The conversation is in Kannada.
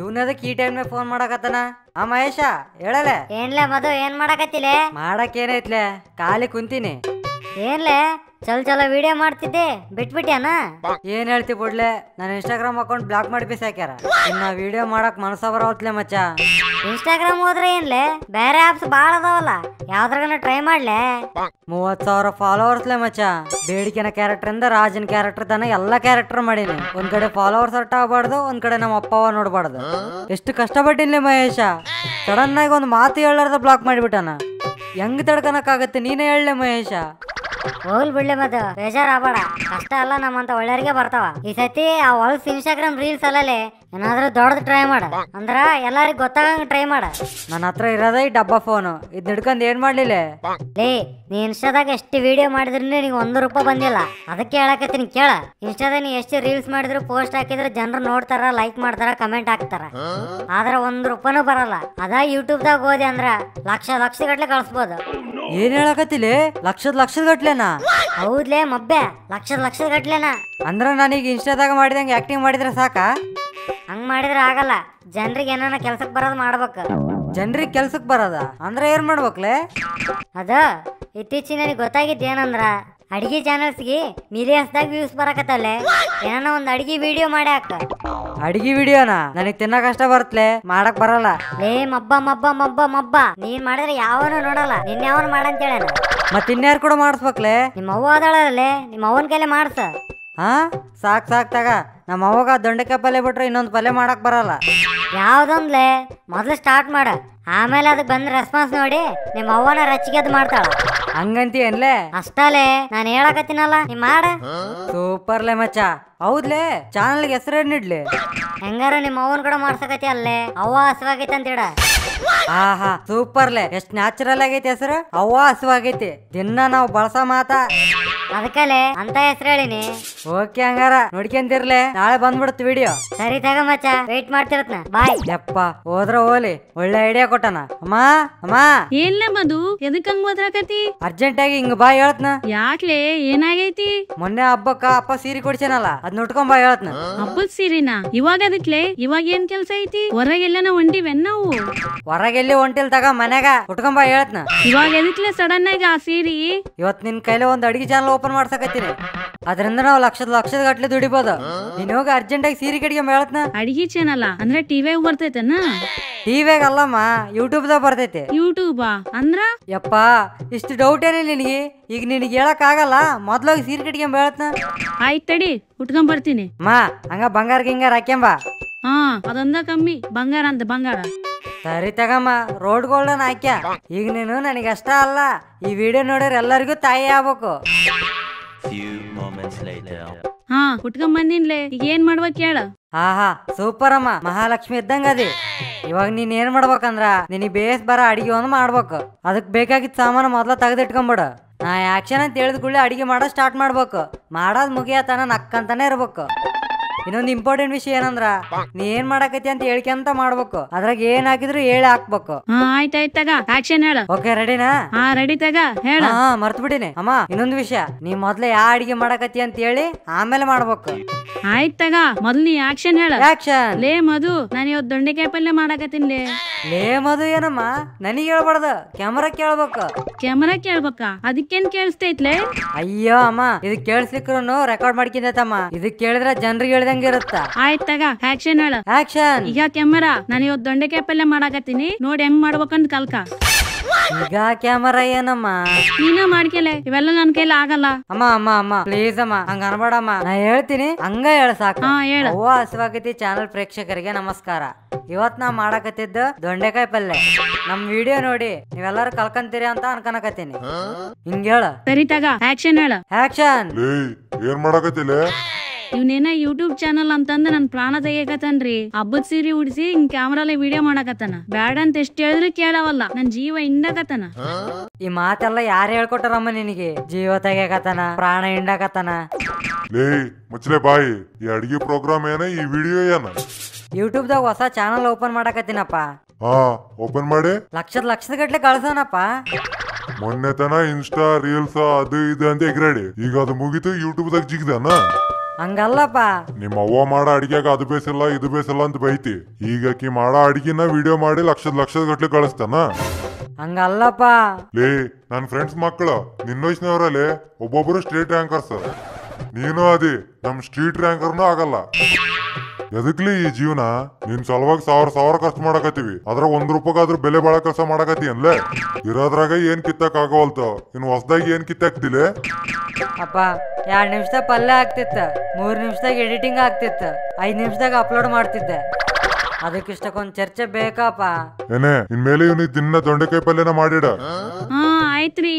ಇವನದಕ್ಕೆ ಈ ಟೈಮ್ನಾಗ ಫೋನ್ ಮಾಡಕತ್ತಾನ? ಆ ಮಹೇಶ ಹೇಳಲೆ. ಏನ್ಲೆ ಮಧು, ಏನ್ ಮಾಡಕತ್ತಿಲೆ? ಮಾಡಕ್ಕೇನೈತ್ಲೆ, ಖಾಲಿ ಕುಂತೀನಿ. ಏನ್ಲೆ ಚಲೋ ವಿಡಿಯೋ ಮಾಡ್ತಿದ್ದೆ ಬಿಟ್ಬಿಟ್ಯಾನ? ಏನ್ ಹೇಳ್ತಿ ಬಿಡ್ಲೆ, ನನ್ನ ಇನ್ಸ್ಟಾಗ್ರಾಮ್ ಅಕೌಂಟ್ ಬ್ಲಾಕ್ ಮಾಡಿ ಬಿಸಾಕ್ಯಾರ. ಇನ್ನ ವಿಡಿಯೋ ಮಾಡಕ್ ಮನಸ ಬರವತ್ಲೆ ಮಚ್ಚ. ಇನ್ಸ್ಟಾಗ್ರಾಮ್ ಹೋದ್ರೆ ಏನ್ಲೆ, ಬೇರೆ ಆಪ್ಸ್ ಬಾಳ ಅದಾವಲ್ಲ, ಯಾವ್ದ್ರಾಗನ ಟ್ರೈ ಮಾಡ್ಲೆ? 30,000 ಫಾಲೋವರ್ಸ್ಲೆ ಮಚ್ಚ. ಬೇಡಿಕೆನ ಕ್ಯಾರೆಕ್ಟರ್ ಇಂದ ರಾಜನ್ ಕ್ಯಾರೆಕ್ಟರ್ ತನ ಎಲ್ಲಾ ಕ್ಯಾರೆಕ್ಟರ್ ಮಾಡೀನಿ. ಒಂದ್ ಕಡೆ ಫಾಲೋವರ್ಸ್ ಅರ್ಟ ಆಗ್ಬಾರ್ದು, ಒಂದ್ ಕಡೆ ನಮ್ಮ ಅಪ್ಪವ ನೋಡ್ಬಾರ್ದು. ಎಷ್ಟು ಕಷ್ಟಪಟ್ಟಿನ್ಲೆ ಮಹೇಶ. ಸಡನ್ ಆಗಿ ಒಂದ್ ಮಾತು ಹೇಳಾರ್ದ ಬ್ಲಾಕ್ ಮಾಡಿಬಿಟ್ಟಾನ. ಹೆಂಗ್ ತಡ್ಕನಕ್ಕಾಗತ್ತೆ, ನೀನೇ ಹೇಳಲೆ ಮಹೇಶ. ಹೋಲ್ ಬಿಡ್ಲೆ ಮಧು, ಬೇಜಾರಾಗಬೇಡ. ಕಷ್ಟ ಎಲ್ಲ ನಮ್ಮಂತ ಒಳ್ಳೆಯವ್ರಿಗೆ ಬರ್ತಾವ. ಈ ಸತಿ ಆ ಹೊಲ್ಸ್ ಇನ್ಸ್ಟಾಗ್ರಾಮ್ ರೀಲ್ಸ್ ಅಲ್ಲಲ್ಲಿ ಏನಾದ್ರೂ ದೊಡ್ಡದು ಟ್ರೈ ಮಾಡ, ಅಂದ್ರ ಎಲ್ಲಾರಿಗೂ ಗೊತ್ತಾಗಂಗ್ ಟ್ರೈ ಮಾಡ. ನನ್ನ ಹತ್ರ ಇರೋದ ಈ ಡಬ್ಬ ಫೋನು, ಇದ್ ಹಿಡ್ಕೊಂಡ್ ಏನ್ ಮಾಡ್ಲಿಲ್ಲ? ಲೇ, ನೀ ಇನ್ಸ್ಟಾದಾಗ ಎಷ್ಟು ವಿಡಿಯೋ ಮಾಡಿದ್ರು ನಿಂಗೆ 1 ರೂಪಾಯಿ ಬಂದಿಲ್ಲ. ಅದಕ್ಕೆ ಹೇಳಕತ್ತೀನಿ ಕೇಳ. ಇನ್ಸ್ಟಾದಾಗ ನೀ ಎಷ್ಟು ರೀಲ್ಸ್ ಮಾಡಿದ್ರು, ಪೋಸ್ಟ್ ಹಾಕಿದ್ರು ಜನರು ನೋಡ್ತಾರ, ಲೈಕ್ ಮಾಡ್ತಾರ, ಕಮೆಂಟ್ ಹಾಕ್ತಾರ. ಆದ್ರ 1 ರೂಪಾಯಿನೂ ಬರಲ್ಲ. ಅದ ಯೂಟ್ಯೂಬ್ದಾಗ ಹೋದೆ ಅಂದ್ರ ಲಕ್ಷ ಗಟ್ಲೆ ಕಳ್ಸ್ಬೋದು. ಏನ್ ಹೇಳಕತ್ತಿಲ್ಲ? ಲಕ್ಷದ ಗಟ್ಲೆನಾ? ಹೌದ್ಲೇ ಮಬ್ಬೆ, ಲಕ್ಷದ ಗಟ್ಲೆನಾ? ಅಂದ್ರ ನಾನೀಗ ಇನ್ಸ್ಟಾದಾಗ ಮಾಡಿದಂಗೆ ಆಕ್ಟಿಂಗ್ ಮಾಡಿದ್ರೆ ಸಾಕಾ? ಹಂಗ್ ಮಾಡಿದ್ರೆ ಆಗಲ್ಲ. ಜನರಿಗೆ ಏನಾನ ಕೆಲ್ಸಕ್ಕೆ ಬರೋದು ಮಾಡ್ಬೇಕು. ಜನರಿಗೆ ಕೆಲ್ಸಕ್ಕೆ ಬರೋದ ಅಂದ್ರೆ ಏನ್ ಮಾಡ್ಬೇಕ್ಲೆ? ಅದ ಇತ್ತೀಚಿನ ನನಗೆ ಗೊತ್ತಾಗಿದ್ದು ಏನಂದ್ರ, ಅಡಿಗೆ ಚಾನಲ್ಸ್ಗೆ ಮಿಲಿಯನ್ಸ್ದಾಗ ವ್ಯೂಸ್ ಬರಕತ್ತಲ್ಲೇ. ಏನಾನ ಒಂದ್ ಅಡಿಗೆ ವಿಡಿಯೋ ಮಾಡಿ ಹಾಕ. ಅಡಿಗೆ ವಿಡಿಯೋನಾ? ನನಗ್ ತಿನ್ನಕ್ ಕಷ್ಟ ಬರ್ತಲೆ, ಮಾಡಕ್ ಬರಲ್ಲ. ಲೇ ಮಬ್ಬ, ನೀನ್ ಮಾಡಿದ್ರೆ ಯಾವನು ನೋಡಲ್ಲ, ನಿನ್ ಯಾವನು ಮಾಡಂತೇಳ. ಮತ್ ಇನ್ಯಾರು ಕೂಡ ಮಾಡಿಸ್ಬೇಕ್ಲೆ? ನಿಮ್ಮ ಅವ್ವ ಅದಳಲ್ಲೇ, ನಿಮ್ಮ ಅವ್ವನ ಕೈಲೆ ಮಾಡ್ಸ. ಹಾ ಸಾಕ್ ತಗ. ನಮ್ಮ ಅವಾಗ ದೊಂಡೆಕಾಯಿ ಪಲ್ಯ ಬಿಟ್ರೆ ಇನ್ನೊಂದು ಪಲ್ಯ ಮಾಡಕ್ ಬರಲ್ಲ. ಯಾವ್ದೊಂದ್ಲೆ ಮೊದ್ಲು ಸ್ಟಾರ್ಟ್ ಮಾಡ, ಆಮೇಲೆ ಅದಕ್ಕೆ ಬಂದ ರೆಸ್ಪಾನ್ಸ್ ನೋಡಿ ನಿಮ್ಮ ಅವ್ವನ ರಚಿಗೆದ್ ಮಾಡ್ತಾಳ. ಹಂಗಂತಿ ಏನ್ಲೆ? ಅಷ್ಟಲೇ ನಾನು ಹೇಳಕತ್ತೀನಲ್ಲ, ನೀ ಮಾಡ. ಸೂಪರ್ಲೆ ಮಚ್ಚ. ಹೌದ್ಲೆ, ಚಾನಲ್ಗೆ ಹೆಸರೇನಿಡ್ಲಿ? ಹೆಂಗಾರ ನಿಮ್ಮ ಅವ್ವನ್ ಕೂಡ ಮಾಡ್ಸಕತಿ ಅಲ್ಲೇ, ಅವ್ವ ಹಸುವಾಗೈತಿ ಅಂತ ಇಡ. ಆಹಾ ಸೂಪರ್ಲೆ, ಎಷ್ಟ್ ನ್ಯಾಚುರಲ್ ಆಗೈತಿ ಹೆಸರು. ಅವ್ವ ಹಸುವಾಗೈತಿ, ದಿನ ನಾವು ಬಳಸ ಮಾತಾ. ಅದಕ್ಕಲೆ ಅಂತ ಹೆಸರು ಹೇಳಿನಿ. ಓಕೆ, ಹಂಗಾರ ನೋಡ್ಕೊಂತಿರ್ಲೆ, ನಾಳೆ ಬಂದ್ಬಿಡುತ್ತೆ ವಿಡಿಯೋ. ಸರಿ ತಗ ಮಚ್ಚ, ವೇಟ್ ಮಾಡ್ತಿರತ್ನ. ಬಾಯ್. ಯಪ್ಪ ಹೋದ್ರ ಹೋಲಿ, ಒಳ್ಳೆ ಐಡಿಯಾ ಕೊಟ್ಟನ. ಅಮ್ಮ ಏನ್ಲ ಮಧು, ಎದಕ್ ಹಂಗ್ ಮಾತಾಡಕತಿ? ಅರ್ಜೆಂಟ್ ಆಗಿ ಹಿಂಗ್ ಬಾ ಹೇಳ್ತ್ನ. ಯಾಕ್ಲೆ, ಏನಾಗೈತಿ? ಮೊನ್ನೆ ಹಬ್ಬಕ್ಕ ಅಪ್ಪ ಸೀರೆ ಕೊಡ್ಸೇನಲ್ಲ, ಅದ್ ಉಟ್ಕೊಂಡ್ ಬಾ ಹೇಳ್ತ್ನ. ಹಬ್ಬದ ಸೀರೆನಾ? ಇವಾಗ ಅದಕ್ಲೆ, ಇವಾಗ ಏನ್ ಕೆಲ್ಸ ಐತಿ? ಹೊರಗೆಲ್ಲನ ಹೊಂಟಿವೆನ್ ನಾವು? ಹೊರಗೆಲ್ಲಿ ಹೊಂಟಿಲ್ ತಗ, ಮನ್ಯಾಗ ಉಟ್ಕೊಂಡ್ ಬಾ ಹೇಳ್ತ್ನ. ಇವಾಗ ಎದಕ್ಲೆ ಸಡನ್ ಆಗಿ ಆ ಸೀರಿ? ಇವತ್ ನಿನ್ ಕೈಲಿ ಒಂದ್ ಅಡಿಗೆ ಚಾನಲ್ ಓಪನ್ ಮಾಡ್ಸಕತ್ತೀನಿ, ಅದರಿಂದ ನಾವು ಲಕ್ಷದ ಗಟ್ಲೆ ದುಡಿಬಹುದು. ನೀನ್ ಹೋಗಿ ಅರ್ಜೆಂಟ್ ಆಗಿ ಸೀರೆ ಕಡೆಗೆ ಹೇಳ್ತ್ನ. ಅಡಿಗೆ ಚಾನಲ್ ಅಂದ್ರೆ ಟಿವಿಯಾಗ ಬರ್ತೈತನ? ಟಿವಿಯಾಗ ಅಲ್ಲಮ್ಮ, ಯೂಟ್ಯೂಬ್ ದಾಗ ಬರ್ತೈತಿ. ಯೂಟ್ಯೂಬಾ ಅಂದ್ರ? ಯಪ್ಪ ಇಷ್ಟು ಡೌಟ್ ಏನಿಲ್ಲ ನಿನಗೆ. ಈಗ ನಿನಗೆ ಹೇಳಕ್ ಆಗಲ್ಲ, ಮೊದ್ಲೋಗಿ ಸೀರೆ ಕಡೆಗೆ ಹೇಳ್ತ್ನ. ಆಯ್ತ್ ತಡಿ, ಉಟ್ಕೊಂಡ್ ಬರ್ತೀನಿ. ಹಂಗ ಬಂಗಾರ ಗಿಂಗಾರ ಹಾಕ್ಯಂಬ. ಹಾ ಅದೊಂದ ಕಮ್ಮಿ, ಬಂಗಾರ ಅಂತ ಬಂಗಾರ. ಸರಿ ತಗಮ್ಮ, ರೋಡ್ ಗೋಲ್ಡನ್ ಹಾಕ್ಯ. ಈಗ ನೀನು ನನಗಷ್ಟ ಅಲ್ಲ, ಈ ವಿಡಿಯೋ ನೋಡಿದ್ರೆ ಎಲ್ಲರಿಗೂ ತಾಯಿ ಆಗ್ಬೇಕು. ಹಾ ಉಟ್ಕೊಂಡ್ ಬಂದಿನ್ಲೆ, ಈಗ ಏನ್ ಮಾಡ್ಬೇಕ್ ಹೇಳ? ಆಹಾ ಸೂಪರ್ ಅಮ್ಮ, ಮಹಾಲಕ್ಷ್ಮಿ ಇದ್ದಂಗ ಅದಿ. ಇವಾಗ ನೀನ್ ಏನ್ ಮಾಡ್ಬೇಕಂದ್ರ, ನಿನಗ್ ಬೇಸ್ ಬರ ಅಡಿಗೆ ಒಂದು ಮಾಡ್ಬೇಕು. ಅದಕ್ ಬೇಕಾಗಿದ್ ಸಾಮಾನು ಮೊದ್ಲ ತೆಗೆದಿಟ್ಕೊಂಬಿಡು. ನಾ ಆಕ್ಷನ್ ಅಂತ ಹೇಳಿದ ಕೂಡಲೇ ಅಡಿಗೆ ಮಾಡೋದ್ ಸ್ಟಾರ್ಟ್ ಮಾಡ್ಬೇಕು. ಮಾಡೋದ್ ಮುಗಿಯತನ ನಕ್ಕಂತಾನೆ ಇರ್ಬೇಕು. ಇನ್ನೊಂದು ಇಂಪಾರ್ಟೆಂಟ್ ವಿಷಯ ಏನಂದ್ರ, ನೀ ಏನ್ ಮಾಡಕತಿ ಅಂತ ಹೇಳ್ಕೊಂತ ಮಾಡ್ಬೇಕು. ಅದ್ರಾಗ ಏನ್ ಹಾಕಿದ್ರು ಹೇಳಿ ಹಾಕ್ಬೇಕು. ಆಯ್ತಾಯ್ತ ತಗ, ಆಕ್ಷನ್ ಹೇಳ. ಓಕೆ ರೆಡಿನಾ? ಹಾ ರೆಡಿ ತಗ, ಹೇಳ. ಮರ್ತ್ ಬಿಟ್ಟಿನಿ ಅಮ್ಮ, ಇನ್ನೊಂದು ವಿಷಯ, ನೀ ಮೊದ್ಲೇ ಯಾ ಅಡಿಗೆ ಮಾಡಕತಿ ಅಂತ ಹೇಳಿ ಆಮೇಲೆ ಮಾಡ್ಬೇಕು. ಆಯ್ತ ತಗ, ಮೊದ್ಲು ನೀ ಆಕ್ಷನ್ ಹೇಳ. ಆಕ್ಷನ್. ಲೇ ಮಧು, ನಾನು ಇವತ್ತು ದೊಂಡೆಕಾಯಿ ಪಲ್ಯ ಮಾಡಕತ್ತೀನಿ. ಲೇ ಮಧು ಏನಮ್ಮ, ನನಗ್ ಹೇಳ್ಬಾರ್ದು, ಕ್ಯಾಮರಾ ಕೇಳ್ಬೇಕು. ಕ್ಯಾಮರಾ ಕೇಳ್ಬೇಕಾ? ಅದಕ್ಕೇನ್ ಕೇಳಿಸ್ತೈತ್ಲೆ? ಅಯ್ಯೋ ಅಮ್ಮ, ಇದಕ್ ಕೇಳಿಸ್ಲಿಕ್ರು ರೆಕಾರ್ಡ್ ಮಾಡ್ಕಿಂದೈತಮ್ಮ. ಇದಕ್ ಕೇಳಿದ್ರೆ ಜನರಿಗೆ ಹೇಳ್ದಂಗೆ ಇರುತ್ತ. ಆಯ್ತ ತಗ, ಆಕ್ಷನ್ ಹೇಳ. ಆಕ್ಷನ್. ಈಗ ಕ್ಯಾಮರಾ, ನಾನು ಇವತ್ತು ದೊಂಡೆಕಾಯಿ ಪಲ್ಯ ಮಾಡಕತ್ತೀನಿ, ನೋಡಿ ಹೆಂಗ್ ಮಾಡ್ಬೇಕಂತ ಕಲ್ಕ. ಈಗ ಕ್ಯಾಮರಾ ಏನಮ್ಮ? ನೀನ ಮಾಡ್ಕೆಲೆ, ಇವೆಲ್ಲ ನನ್ ಕೈಲಿ ಆಗಲ್ಲ. ಅಮ್ಮ ಪ್ಲೀಸ್ ಅಮ್ಮ, ಹಂಗ ಅನ್ಬೇಡಮ್ಮ. ನಾ ಹೇಳ್ತೀನಿ, ಹಂಗ ಹೇಳ ಸಾಕು. ಹೇಳ. ಅವ್ವ ಹಸುವಾಗೈತಿ ಚಾನಲ್ ಪ್ರೇಕ್ಷಕರಿಗೆ ನಮಸ್ಕಾರ. ಇವತ್ ನಾ ಮಾಡಕತ್ತಿದ್ದು ದೊಂಡೆಕಾಯಿ ಪಲ್ಯ. ನಮ್ ವಿಡಿಯೋ ನೋಡಿ ನೀವೆಲ್ಲರೂ ಕಲ್ಕಂತೀರಿ ಅಂತ ಅನ್ಕನಕತ್ತೀನಿ. ಹಿಂಗ ಹೇಳ. ಸರಿ ತಗ, ಆಕ್ಷನ್ ಹೇಳ. ಆಕ್ಷನ್. ಏನ್ ಮಾಡಕತ್ತಿಲ್ಲ? ಇವ್ನೇನ ಯೂಟ್ಯೂಬ್ ಚಾನಲ್ ಅಂತಂದ ನನ್ ಪ್ರಾಣ ತೆಗಿಯಕತ್ತನ್ರಿ. ಹಬ್ಬದ ಸೀರೆ ಉಡಿಸಿ ಹಿಂಗ್ ಕ್ಯಾಮ್ರಾಲೆ ವಿಡಿಯೋ ಮಾಡಕತ್ತಾನ. ಬ್ಯಾಡ ಅಂತ ಎಷ್ಟ್ ಹೇಳಿದ್ರು ಕೇಳವಲ್ಲ, ನನ್ ಜೀವ ಹಿಂಡಕತ್ತಾನ. ಈ ಮಾತೆಲ್ಲ ಯಾರು ಹೇಳ್ಕೊಟ್ಟಾರಮ್ಮ ನಿನಗೆ? ಜೀವ ತೆಗಿಯಕತ್ತಾನ, ಪ್ರಾಣ ಹಿಂಡಕತ್ತಾನ. ಲೇ ಮುಚ್ಚಲೆ ಬಾಯಿ, ಈ ಅಡಿಗೆ ಪ್ರೋಗ್ರಾಮ್ ಏನ, ಈ ವಿಡಿಯೋ ಏನ? ಯೂಟ್ಯೂಬ್ ದಾಗ ಹೊಸ ಚಾನಲ್ ಓಪನ್ ಮಾಡಕತ್ತೀನಪ್ಪ. ಓಪನ್ ಮಾಡಿ ಲಕ್ಷದ ಗಟ್ಲೆ ಕಳ್ಸೋನಪ್ಪ. ಮೊನ್ನೆ ತನ ಇನ್ಸ್ಟಾ ರೀಲ್ಸ್ ಅದು ಇದು ಅಂತ ಎಗ್ರಾಡಿ, ಈಗ ಅದು ಮುಗಿತು ಯೂಟ್ಯೂಬ್ ದಾಗ ಜಿಗ್ದಾನ. ಹಂಗಲ್ಲಪ್ಪ. ನಿಮ್ಮ ಅವ್ವ ಮಾಡೋ ಅಡಿಗೆಗ ಅದು ಬೇಸಿಲ್ಲ ಇದು ಬೇಸಿಲ್ಲ ಅಂತ ಬೈತಿ. ಈಗ ಆಕಿ ಮಾಡೋ ಅಡಿಗೆನ ವಿಡಿಯೋ ಮಾಡಿ ಲಕ್ಷದ ಗಟ್ಲೆ ಕಳಿಸ್ತಾನ. ಹಂಗಲ್ಲಪ್ಪ. ಲೇ ನನ್ನ ಫ್ರೆಂಡ್ಸ್ ಮಕ್ಕಳು ನಿನ್ನ ವಯಸ್ಸಿನವರಲ್ಲೇ ಒಬ್ಬೊಬ್ರು ಸ್ಟ್ರೀಟ್ ರ್ಯಾಂಕರ್ಸ್. ನೀನು ಅದಿ ನಮ್ ಸ್ಟ್ರೀಟ್ ರ್ಯಾಂಕರ್ನು ಆಗಲ್ಲ. ಎದಕ್ಲಿ ಈ ಜೀವನ? ನೀನ್ ಸಲುವಾಗಿ ಸಾವಿರ ಖರ್ಚು ಮಾಡಕತ್ತೀವಿ, ಅದ್ರ ₹1 ಬೆಲೆ ಬಾಳ ಕೆಲಸ ಮಾಡಕತ್ತಿ ಅನ್ಲೇ. ಇರೋದ್ರಾಗ ಏನ್ ಕಿತ್ತಕ್ ಆಗವಲ್ತ, ಇನ್ ಹೊಸದಾಗಿ ಏನ್ ಕಿತ್ತಾಕ್ತಿಲೆ? ಅಪ್ಪ 2 ನಿಮಿಷದಾಗ ಪಲ್ಯ ಆಗ್ತಿತ್ತ, 3 ನಿಮಿಷದಾಗ ಎಡಿಟಿಂಗ್ ಆಗ್ತಿತ್ತ, 5 ನಿಮಿಷದಾಗ ಅಪ್ಲೋಡ್ ಮಾಡ್ತಿದ್ದೆ. ಅದಕ್ಕಿಷ್ಟಕ್ಕೊಂದ್ ಚರ್ಚೆ ಬೇಕಪ್ಪ. ಏನೇ ಇನ್ಮೇಲೆ ಇವ್ನಿಗೆ ದಿನ ದೊಂಡೆಕಾಯಿ ಪಲ್ಯನ ಮಾಡಿಡ. ಹಾ ಆಯ್ತ್ರಿ.